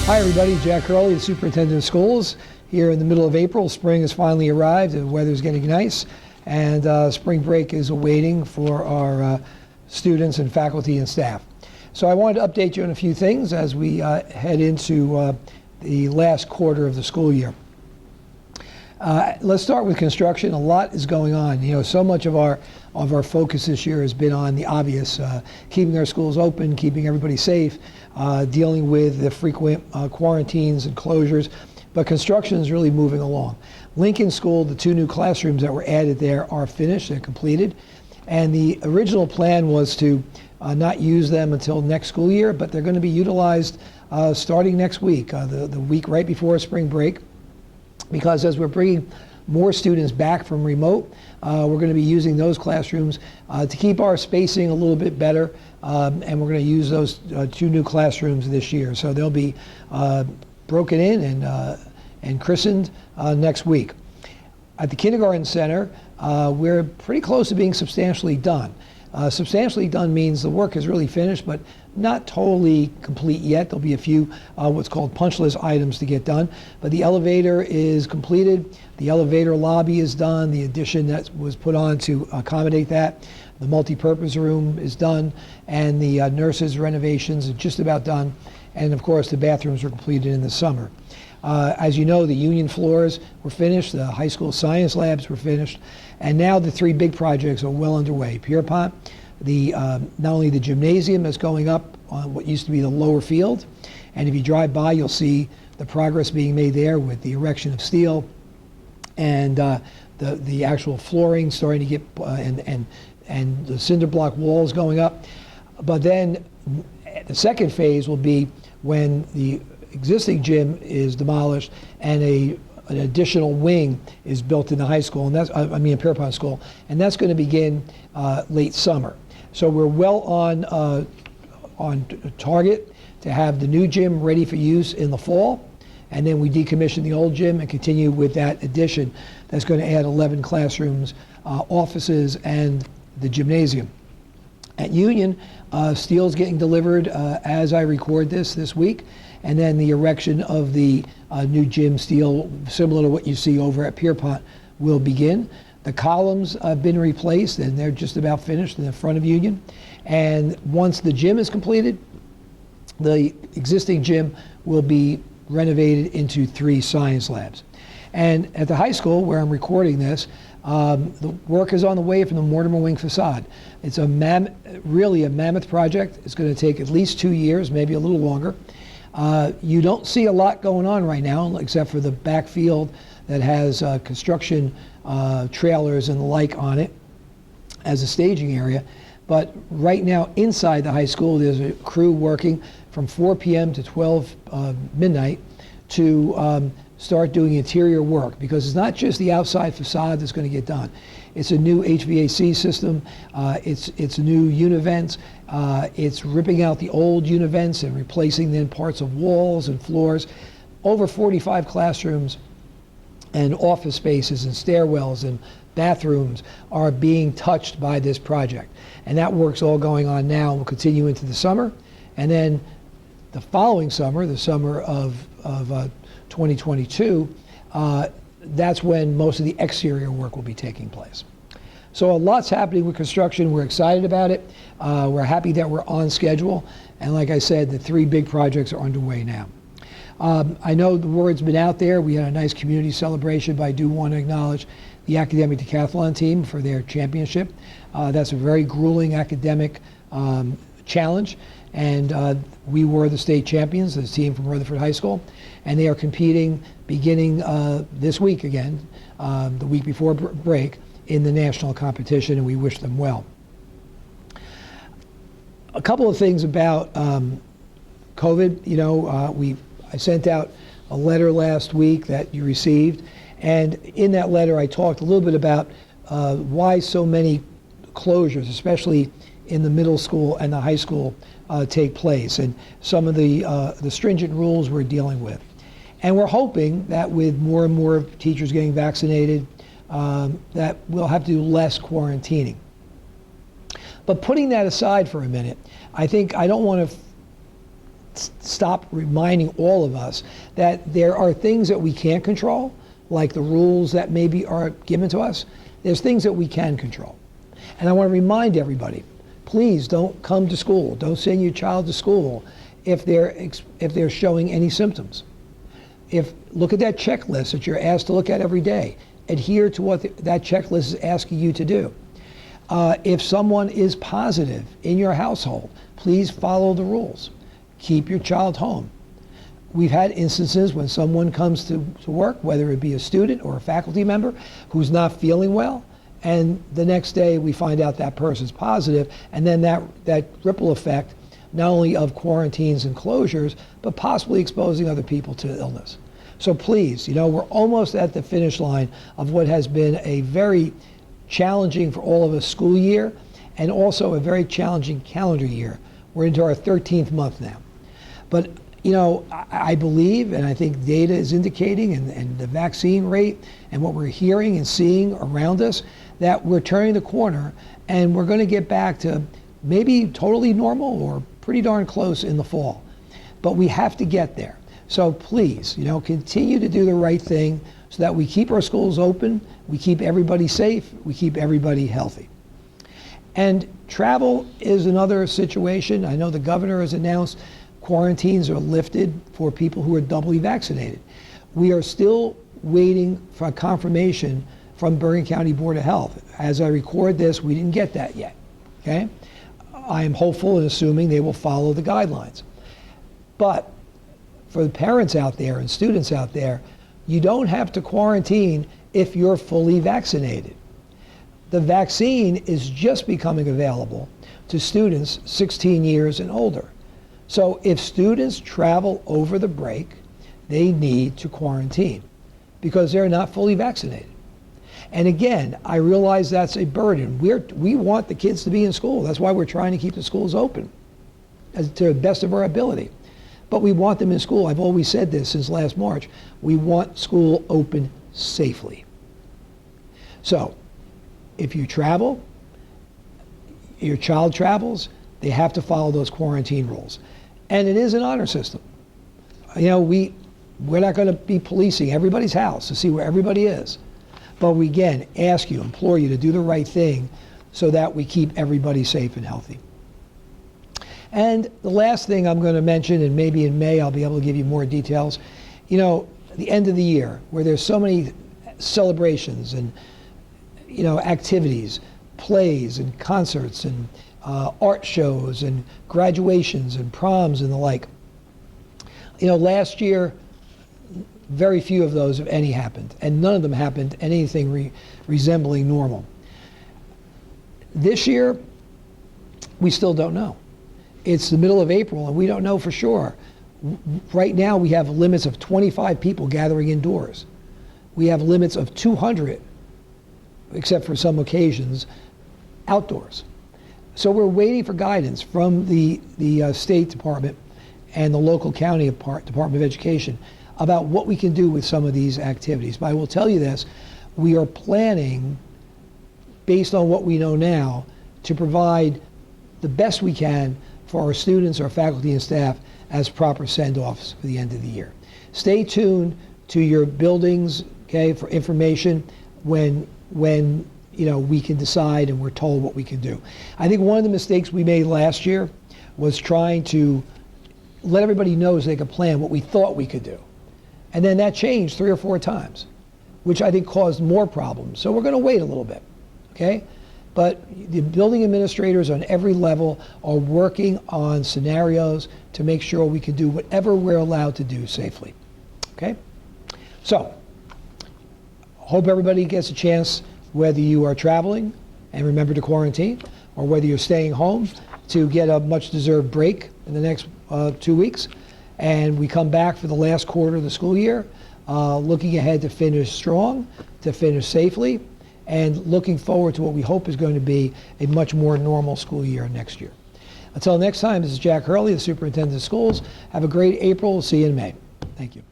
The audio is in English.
Hi everybody, Jack Hurley, the Superintendent of Schools. Here in the middle of April, spring has finally arrived, the weather's getting nice, and spring break is awaiting for our students and faculty and staff. So I wanted to update you on a few things as we head into the last quarter of the school year. Let's start with construction. A lot is going on. You know, so much of our focus this year has been on the obvious, keeping our schools open, keeping everybody safe, dealing with the frequent quarantines and closures. But construction is really moving along. Lincoln School, the 2 new classrooms that were added there are finished, they're completed. And the original plan was to not use them until next school year, but they're going to be utilized starting next week, the week right before spring break. Because as we're bringing more students back from remote, we're going to be using those classrooms to keep our spacing a little bit better, and we're going to use those 2 new classrooms this year. So they'll be broken in and christened next week. At the kindergarten center, we're pretty close to being substantially done. Substantially done means the work is really finished, but not totally complete yet. There'll be a few what's called punch list items to get done. But the elevator is completed. The elevator lobby is done. The addition that was put on to accommodate that. The multi-purpose room is done. And the nurses' renovations are just about done. And of course, the bathrooms were completed in the summer. As you know, the union floors were finished. The high school science labs were finished. And now the 3 big projects are well underway. Pierpont, not only the gymnasium that's going up on what used to be the lower field, and if you drive by, you'll see the progress being made there with the erection of steel and the actual flooring starting to get, and the cinder block walls going up. But then the second phase will be when the existing gym is demolished and an additional wing is built in the high school, and that's, Pierpont School, and that's going to begin late summer. So we're well on target to have the new gym ready for use in the fall, and then we decommission the old gym and continue with that addition that's going to add 11 classrooms, offices, and the gymnasium. At Union, steel's getting delivered as I record this week, and then the erection of the new gym steel, similar to what you see over at Pierpont, will begin. The columns have been replaced, and they're just about finished in the front of Union. And once the gym is completed, the existing gym will be renovated into 3 science labs. And at the high school, where I'm recording this, the work is on the way from the Mortimer Wing facade. It's really a mammoth project. It's going to take at least 2 years, maybe a little longer. You don't see a lot going on right now, except for the backfield that has construction trailers and the like on it as a staging area. But right now, inside the high school, there's a crew working from 4 p.m. to 12 midnight to start doing interior work, because it's not just the outside facade that's going to get done. It's a new HVAC system, it's new univents, it's ripping out the old univents and replacing then parts of walls and floors. Over 45 classrooms and office spaces and stairwells and bathrooms are being touched by this project. And that work's all going on now and will continue into the summer. And then the following summer, the summer of 2022, that's when most of the exterior work will be taking place. So a lot's happening with construction. We're excited about it. We're happy that we're on schedule. And like I said, the 3 big projects are underway now. I know the word's been out there. We had a nice community celebration, but I do want to acknowledge the academic decathlon team for their championship. That's a very grueling academic challenge. And we were the state champions, the team from Rutherford High School. And they are competing beginning this week again, the week before break, in the national competition, and we wish them well. A couple of things about COVID. You know, I sent out a letter last week that you received, and in that letter I talked a little bit about why so many closures, especially in the middle school and the high school, take place, and some of the stringent rules we're dealing with. And we're hoping that with more and more teachers getting vaccinated, that we'll have to do less quarantining. But putting that aside for a minute, I don't want to stop reminding all of us that there are things that we can't control, like the rules that maybe are given to us. There's things that we can control. And I want to remind everybody, please don't come to school. Don't send your child to school if they're showing any symptoms. Look at that checklist that you're asked to look at every day. Adhere to what that checklist is asking you to do. If someone is positive in your household, please follow the rules. Keep your child home. We've had instances when someone comes to work, whether it be a student or a faculty member, who's not feeling well, and the next day we find out that person's positive, and then that ripple effect, not only of quarantines and closures, but possibly exposing other people to illness. So please, we're almost at the finish line of what has been a very challenging for all of us school year, and also a very challenging calendar year. We're into our 13th month now. But I believe, and I think data is indicating, and the vaccine rate, and what we're hearing and seeing around us, that we're turning the corner, and we're going to get back to maybe totally normal or pretty darn close in the fall. But we have to get there. So please, continue to do the right thing so that we keep our schools open, we keep everybody safe, we keep everybody healthy. And travel is another situation. I know the governor has announced quarantines are lifted for people who are doubly vaccinated. We are still waiting for confirmation from Bergen County Board of Health. As I record this, we didn't get that yet, okay? I am hopeful and assuming they will follow the guidelines. But for the parents out there and students out there, you don't have to quarantine if you're fully vaccinated. The vaccine is just becoming available to students 16 years and older. So if students travel over the break, they need to quarantine because they're not fully vaccinated. And again, I realize that's a burden. We want the kids to be in school. That's why we're trying to keep the schools open to the best of our ability. But we want them in school. I've always said this since last March. We want school open safely. So if you travel, your child travels, they have to follow those quarantine rules. And it is an honor system. We're not going to be policing everybody's house to see where everybody is. But we, again, implore you to do the right thing so that we keep everybody safe and healthy. And the last thing I'm going to mention, and maybe in May I'll be able to give you more details, the end of the year, where there's so many celebrations and activities, plays and concerts and art shows and graduations and proms and the like. Last year, very few of those, if any, happened, and none of them happened anything resembling normal. This year, we still don't know. It's the middle of April, and we don't know for sure. Right now, we have limits of 25 people gathering indoors. We have limits of 200, except for some occasions, outdoors. So we're waiting for guidance from the State Department and the local county Department of Education about what we can do with some of these activities. But I will tell you this, we are planning, based on what we know now, to provide the best we can for our students, our faculty and staff as proper send-offs for the end of the year. Stay tuned to your buildings, okay, for information when we can decide and we're told what we can do. I think one of the mistakes we made last year was trying to let everybody know so they could plan what we thought we could do. And then that changed 3 or 4 times, which I think caused more problems. So we're going to wait a little bit, okay? But the building administrators on every level are working on scenarios to make sure we can do whatever we're allowed to do safely, okay? So, hope everybody gets a chance, whether you are traveling and remember to quarantine, or whether you're staying home, to get a much-deserved break in the next 2 weeks. And we come back for the last quarter of the school year, looking ahead to finish strong, to finish safely, and looking forward to what we hope is going to be a much more normal school year next year. Until next time, this is Jack Hurley, the Superintendent of Schools. Have a great April. We'll see you in May. Thank you.